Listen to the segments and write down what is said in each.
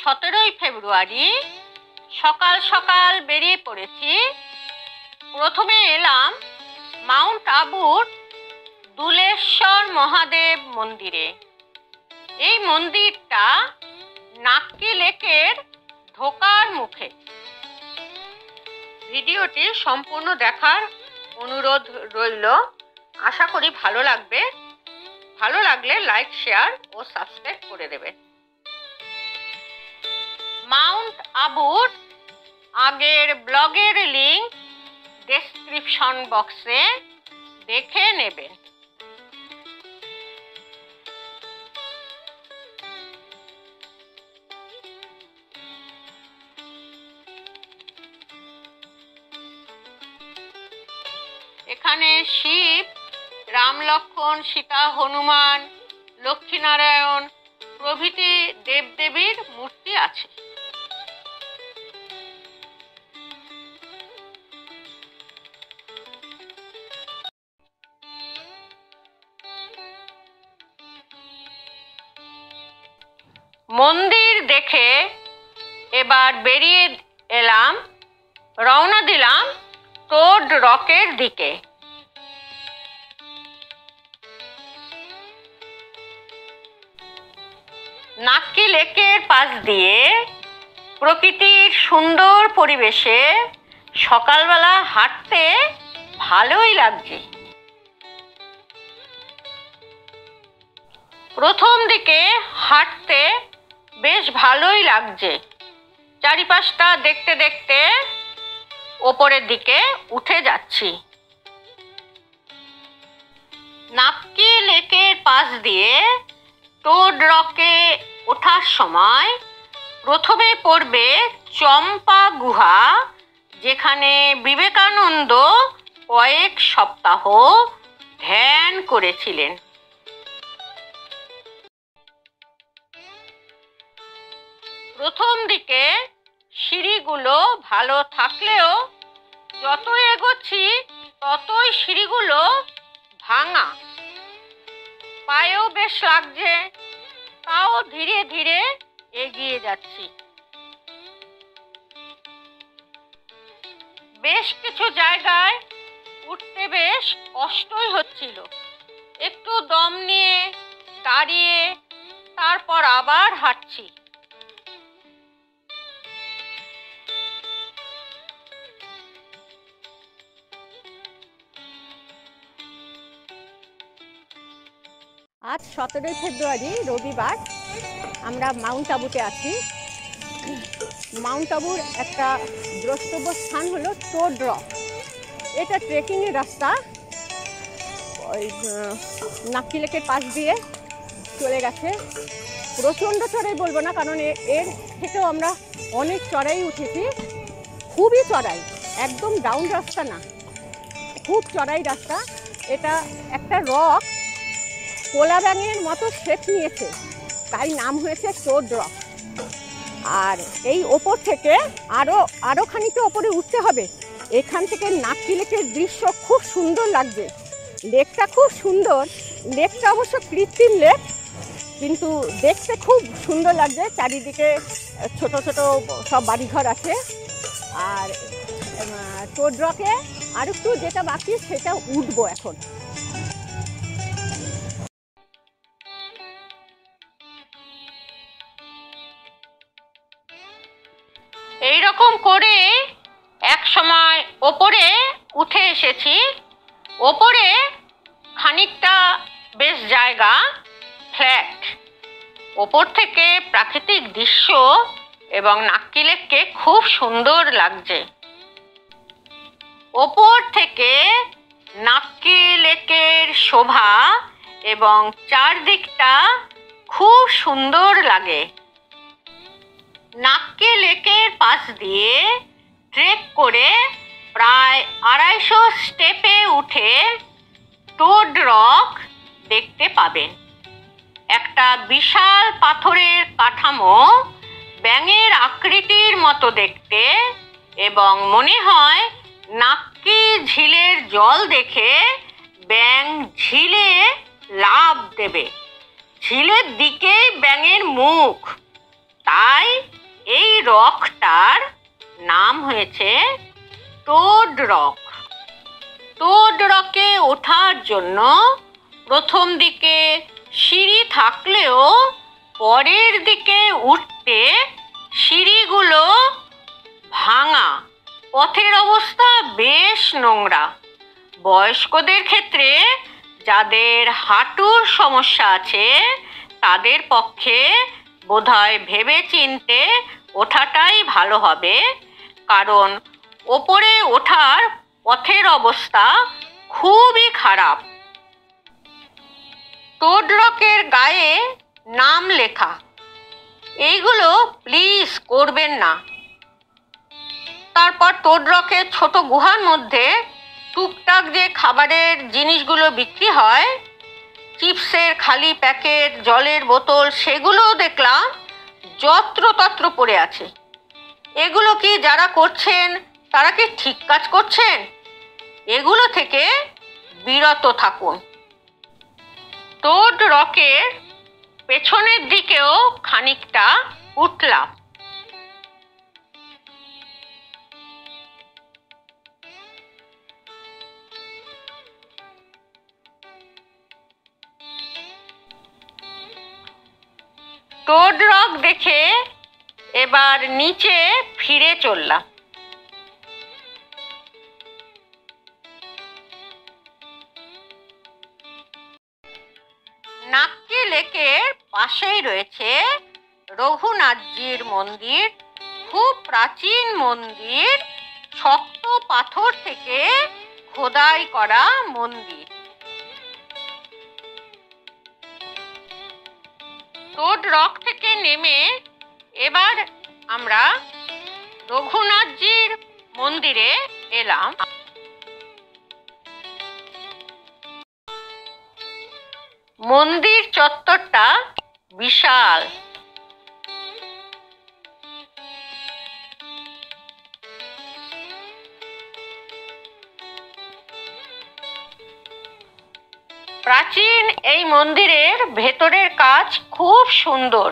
17ই ফেব্রুয়ারি সকাল সকাল বেরিয়ে পড়েছি। প্রথমে এলাম মাউন্ট আবুর দুলেশ্বর মহাদেব মন্দিরে। এই মন্দিরটা নাক্কি লেকের ঢোকার মুখে। ভিডিওটি সম্পূর্ণ দেখার অনুরোধ রইল। আশা করি ভালো লাগবে। ভালো লাগলে লাইক, শেয়ার ও সাবস্ক্রাইব করে দেবে। মাউন্ট আবুর আগের ব্লগের লিংক ডেসক্রিপশন বক্সে দেখে নেবেন। এখানে শিব, রাম, লক্ষ্মণ, সীতা, হনুমান, লক্ষ্মীনারায়ণ প্রভৃতি দেবদেবীর মূর্তি আছে। মন্দির দেখে এবার বেরিয়ে এলাম, রওনা দিলাম টোড রকের দিকে। নাক্কি লেকের পাশ দিয়ে প্রকৃতির সুন্দর পরিবেশে সকালবেলা হাঁটতে ভালোই লাগছে। প্রথম দিকে হাঁটতে বেশ ভালোই লাগছে। চারিপাশটা দেখতে দেখতে ওপরের দিকে উঠে যাচ্ছি। নাক্কি লেকের পাশ দিয়ে টোড রকে ওঠার সময় প্রথমে পড়বে চম্পা গুহা, যেখানে বিবেকানন্দ কয়েক সপ্তাহ ধ্যান করেছিলেন। প্রথম দিকে সিঁড়িগুলো ভালো থাকলেও যত এগোচ্ছি ততই সিঁড়িগুলো ভাঙা। পায়েও বেশ লাগছে, তাও ধীরে ধীরে এগিয়ে যাচ্ছি। বেশ কিছু জায়গায় উঠতে বেশ কষ্টই হচ্ছিল। একটু দম নিয়ে দাঁড়িয়ে তারপর আবার হাঁটছি। আজ 17ই ফেব্রুয়ারি রবিবার। আমরা মাউন্ট আবুতে আছি। মাউন্ট আবুর একটা দ্রষ্টব্য স্থান হলো টোড রক। এটা ট্রেকিংয়ের রাস্তা ওই নাক্কি লেকের পাশ দিয়ে চলে গেছে। প্রচণ্ড চড়াই বলবো না, কারণ এর থেকেও আমরা অনেক চড়াই উঠেছি। খুবই চড়াই, একদম ডাউন রাস্তা না, খুব চড়াই রাস্তা। এটা একটা রক কোলা ব্যাঙের মতো শেপ নিয়েছে, তাই নাম হয়েছে টোড রক। আর এই ওপর থেকে আরও খানিকটা ওপরে উঠতে হবে। এখান থেকে নাক্কি লেকের দৃশ্য খুব সুন্দর লাগছে। লেকটা খুব সুন্দর। লেকটা অবশ্য কৃত্রিম লেক, কিন্তু দেখতে খুব সুন্দর লাগছে। চারিদিকে ছোট ছোট সব বাড়িঘর আছে। আর টোড রকে আর একটু যেটা বাকি সেটা উঠবো এখন। এইরকম করে এক সময় ওপরে উঠে এসেছি। ওপরে খানিকটা বেশ জায়গা ফ্ল্যাট। ওপর থেকে প্রাকৃতিক দৃশ্য এবং নাক্কি লেককে খুব সুন্দর লাগছে। ওপর থেকে নাক্কি লেকের শোভা এবং চারদিকটা খুব সুন্দর লাগে। নাক্কি লেকের পাশ দিয়ে ট্রেক করে প্রায় 250 স্টেপে উঠে টোড রক দেখতে পাবেন। একটা বিশাল পাথরের কাঠামো, ব্যাঙের আকৃতির মতো দেখতে, এবং মনে হয় নাক্কি ঝিলের জল দেখে ব্যাঙ ঝিলে লাফ দেবে। ঝিলের দিকেই ব্যাঙের মুখ। তাই এই রকটার নাম হয়েছে টোড রক। টোড রকে ওঠার জন্য প্রথম দিকে সিঁড়ি থাকলেও পরের দিকে উঠতে সিঁড়িগুলো ভাঙা, পথের অবস্থা বেশ নোংরা। বয়স্কদের ক্ষেত্রে যাদের হাঁটুর সমস্যা আছে তাদের পক্ষে বোধহয় ভেবে চিনতে ওঠাটাই ভালো হবে, কারণ ওপরে ওঠার পথের অবস্থা খুবই খারাপ। টোড রকের গায়ে নাম লেখা, এইগুলো প্লিজ করবেন না। তারপর টোড রকের ছোট গুহার মধ্যে টুকটাক যে খাবারের জিনিসগুলো বিক্রি হয়, চিপসের খালি প্যাকেট, জলের বোতল, সেগুলোও দেখলাম যত্রতত্র পড়ে আছে। এগুলো কি যারা করছেন তারা কি ঠিক কাজ করছেন? এগুলো থেকে বিরত থাকুন। টোড রকের পেছনের দিকেও খানিকটা উঠলাম। টোড রক দেখে এবার নিচে ফিরে চললাম। নাক্কি লেকের পাশেই রয়েছে রঘুনাথজির মন্দির, খুব প্রাচীন মন্দির, শক্ত পাথর থেকে খোদাই করা মন্দির। টোড রক থেকে নেমে এবার আমরা রঘুনাথজির মন্দিরে এলাম। মন্দির চত্বরটা বিশাল। প্রাচীন এই মন্দিরের ভেতরের কাজ খুব সুন্দর।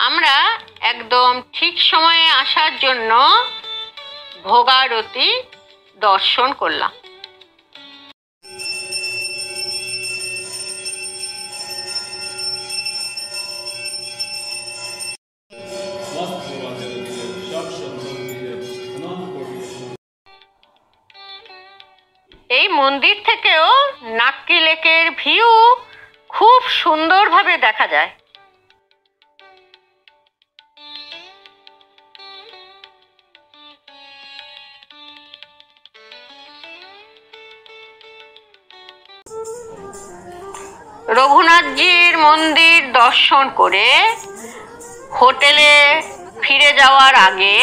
আমরা একদম ঠিক সময়ে আসার জন্য ভোগারতি দর্শন করলাম। এই মন্দির থেকেও নাক্কি লেকের ভিউ খুব সুন্দরভাবে দেখা যায়। রঘুনাথজির মন্দির দর্শন করে হোটেলে ফিরে যাওয়ার আগে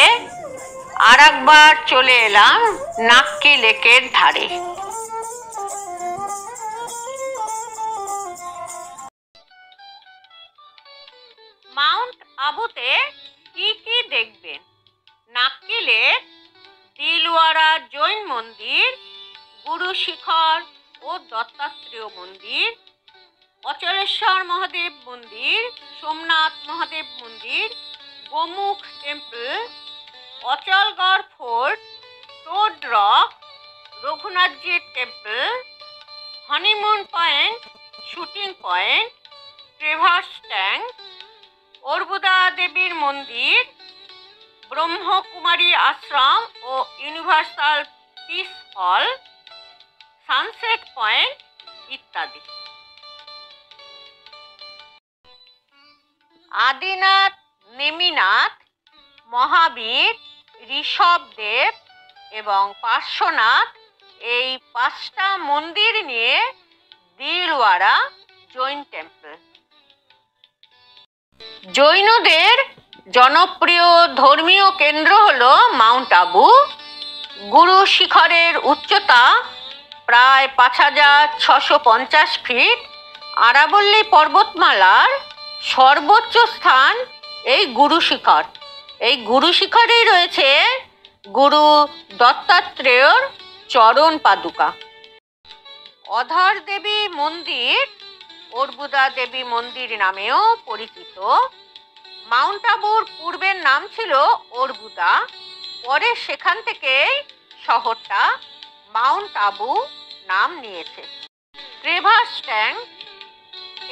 আরেকবার চলে এলাম নাক্কি লেকের ধারে। মাউন্ট আবুতে কি কি দেখবেন? নাক্কি লেক, দিলওয়ারা জৈন মন্দির, গুরু শিখর ও দত্তাত্রেয় মন্দির, অচলেশ্বর মহাদেব মন্দির, সোমনাথ মহাদেব মন্দির, Gomukh temple, Achalgarh fort, toad rock, রঘুনাথজির temple, honeymoon point, shooting point, Trevor's tank, Arbuda দেবীর মন্দির, ব্রহ্মকুমারী আশ্রম ও universal peace hall, sunset point ইত্যাদি। আদিনাথ, নেমিনাথ, মহাবীর, ঋষভদেব এবং পার্শ্বনাথ, এই 5টা মন্দির নিয়ে দিলওয়ারা জৈন টেম্পল। জৈনদের জনপ্রিয় ধর্মীয় কেন্দ্র হলো মাউন্ট আবু। গুরু শিখরের উচ্চতা প্রায় 5650 ফিট। আরাবল্লী পর্বতমালার সর্বোচ্চ স্থান এই গুরু শিখর। এই গুরু শিখরেই রয়েছে গুরু দত্তাত্রেয়র চরণ পাদুকা। অধর দেবী মন্দির অর্বুদা দেবী মন্দির নামেও পরিচিত। মাউন্ট আবুর পূর্বের নাম ছিল অর্বুদা, পরে সেখান থেকে শহরটা মাউন্ট আবু নাম নিয়েছে। ক্রেভাস ট্যাঙ্ক,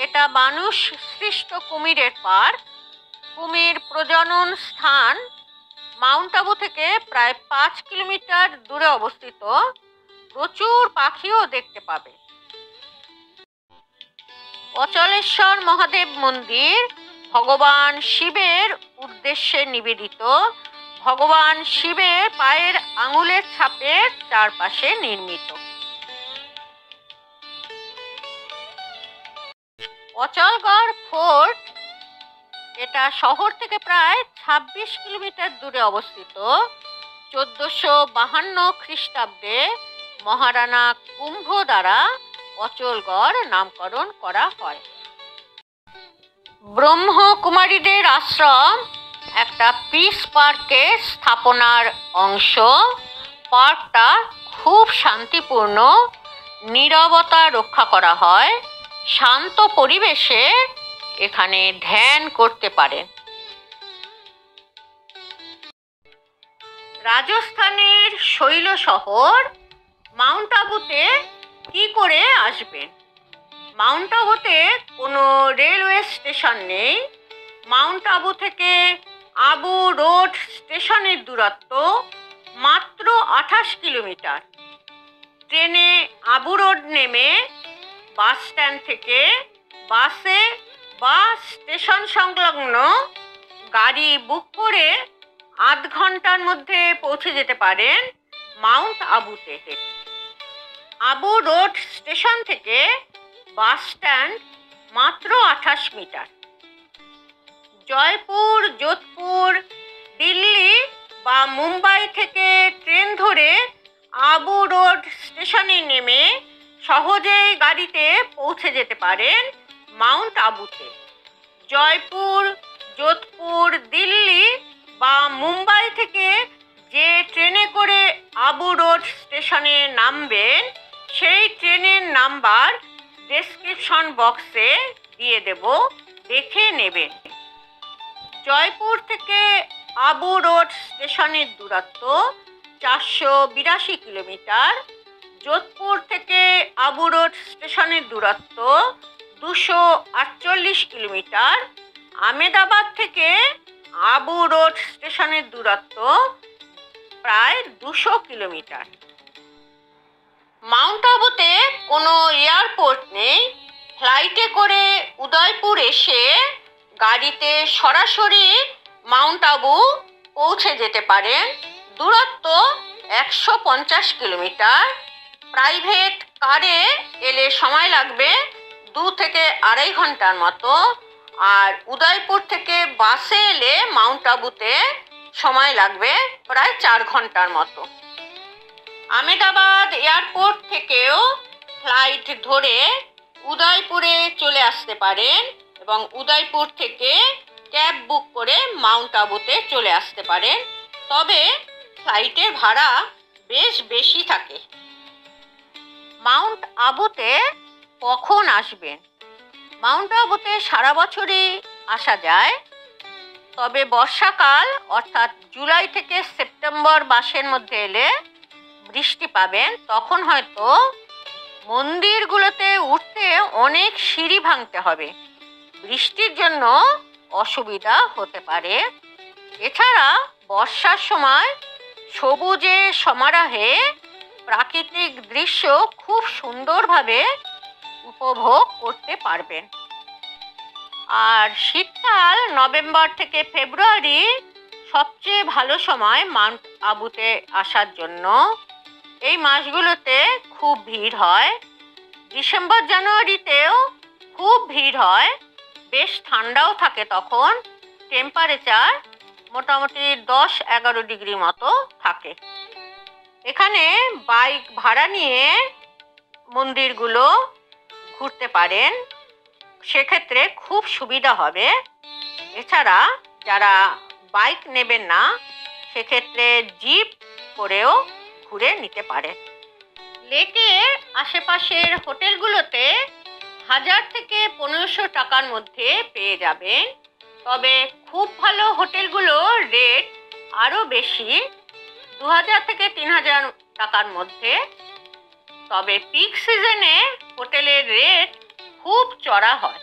এটা মানুষ সৃষ্ট কুমিরের পার্ক। কুমির প্রজনন স্থান মাউন্ট আবু থেকে প্রায় 5 কিলোমিটার দূরে অবস্থিত। প্রচুর পাখিও দেখতে পাবে। অচলেশ্বর মহাদেব মন্দির ভগবান শিবের উদ্দেশ্যে নিবেদিত। ভগবান শিবের পায়ের আঙুলের ছাপের চারপাশে নির্মিত। অচলগড় ফোর্ট, এটা শহর থেকে প্রায় 26 কিলোমিটার দূরে অবস্থিত। 1452 খ্রিস্টাব্দে মহারানা কুম্ভ দ্বারা অচলগড় নামকরণ করা হয়। ব্রহ্মকুমারীদের আশ্রম একটা পিস পার্কের স্থাপনার অংশ। পার্কটা খুব শান্তিপূর্ণ, নীরবতা রক্ষা করা হয়। শান্ত পরিবেশে এখানে ধ্যান করতে পারেন। রাজস্থানের শৈল শহর মাউন্ট আবুতে কি করে আসবেন? মাউন্ট আবুতে কোনো রেলওয়ে স্টেশন নেই। মাউন্ট আবু থেকে আবু রোড স্টেশনের দূরত্ব মাত্র 28 কিলোমিটার। ট্রেনে আবু রোড নেমে বাস স্ট্যান্ড থেকে বাসে বা স্টেশন সংলগ্ন গাড়ি বুক করে আধ ঘন্টার মধ্যে পৌঁছে যেতে পারেন মাউন্ট আবুতে। আবু রোড স্টেশন থেকে বাস স্ট্যান্ড মাত্র 28 মিটার। জয়পুর, যোধপুর, দিল্লি বা মুম্বাই থেকে ট্রেন ধরে আবু রোড স্টেশনে নেমে সহজেই গাড়িতে পৌঁছে যেতে পারেন মাউন্ট আবুতে। জয়পুর, যোধপুর, দিল্লি বা মুম্বাই থেকে যে ট্রেনে করে আবু রোড স্টেশনে নামবেন সেই ট্রেনের নাম্বার ডেসক্রিপশন বক্সে দিয়ে দেব, দেখে নেবেন। জয়পুর থেকে আবু রোড স্টেশনের দূরত্ব 482 কিলোমিটার। যোধপুর থেকে আবু রোড স্টেশনের দূরত্ব 248 কিলোমিটার। আহমেদাবাদ থেকে আবু রোড স্টেশনের দূরত্ব প্রায় 200 কিলোমিটার। মাউন্ট আবুতে কোনো এয়ারপোর্ট নেই। ফ্লাইটে করে উদয়পুর এসে গাড়িতে সরাসরি মাউন্ট আবু পৌঁছে যেতে পারেন। দূরত্ব 150 কিলোমিটার। প্রাইভেট কারে এলে সময় লাগবে 2 থেকে 2.5 ঘন্টার মতো। আর উদয়পুর থেকে বাসে এলে মাউন্ট আবুতে সময় লাগবে প্রায় 4 ঘন্টার মতো। আহমেদাবাদ এয়ারপোর্ট থেকেও ফ্লাইট ধরে উদয়পুরে চলে আসতে পারেন এবং উদয়পুর থেকে ক্যাব বুক করে মাউন্ট আবুতে চলে আসতে পারেন। তবে ফ্লাইটের ভাড়া বেশ বেশি থাকে। মাউন্ট আবুতে কখন আসবেন? মাউন্ট আবুতে সারা বছরই আসা যায়, তবে বর্ষাকাল অর্থাৎ জুলাই থেকে সেপ্টেম্বর মাসের মধ্যে এলে বৃষ্টি পাবেন। তখন হয়তো মন্দিরগুলোতে উঠতে অনেক সিঁড়ি ভাঙতে হবে, বৃষ্টির জন্য অসুবিধা হতে পারে। এছাড়া বর্ষার সময় সবুজে সমারোহে প্রাকৃতিক দৃশ্য খুব সুন্দরভাবে উপভোগ করতে পারবেন। আর শীতকাল নভেম্বর থেকে ফেব্রুয়ারি সবচেয়ে ভালো সময় মাউন্ট আবুতে আসার জন্য। এই মাসগুলোতে খুব ভিড় হয়। ডিসেম্বর জানুয়ারিতেও খুব ভিড় হয়। বেশ ঠান্ডাও থাকে তখন। টেম্পারেচার মোটামুটি 10-11 ডিগ্রি মতো থাকে। এখানে বাইক ভাড়া নিয়ে মন্দিরগুলো ঘুরতে পারেন, সেক্ষেত্রে খুব সুবিধা হবে। এছাড়া যারা বাইক নেবেন না সেক্ষেত্রে জিপ করেও ঘুরে নিতে পারে। লেকের আশেপাশের হোটেলগুলোতে 1000 থেকে 1500 টাকার মধ্যে পেয়ে যাবেন। তবে খুব ভালো হোটেলগুলোর রেট আরও বেশি, 2000 থেকে 3000 টাকার মধ্যে। তবে পিক সিজনে হোটেলের রেট খুব চড়া হয়।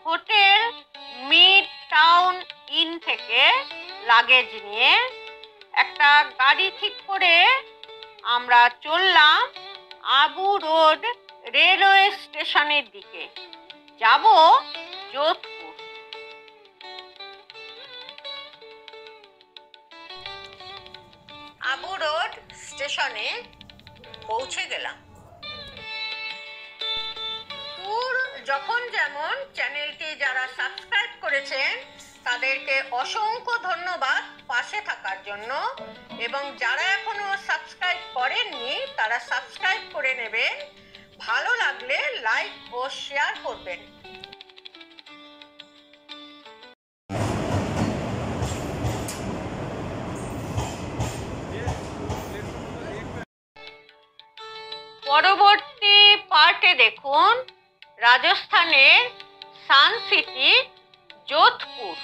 হোটেল মিড টাউন ইন থেকে লাগেজ নিয়ে একটা গাড়ি ঠিক করে আমরা চললাম আবু রোড রেলওয়ে স্টেশনের দিকে, যাব যোধপুর। আবু রোড স্টেশনে পৌঁছে গেলাম। ট্যুর যখন যেমন চ্যানেলটি যারা সাবস্ক্রাইব করেছেন তাদেরকে অসংখ্য ধন্যবাদ পাশে থাকার জন্য, এবং যারা এখনো সাবস্ক্রাইব করেননি তারা সাবস্ক্রাইব করে নেবেন। ভালো লাগলে লাইক ও শেয়ার করবেন। পরবর্তী পার্টে দেখুন রাজস্থানের সান সিটি যোধপুর।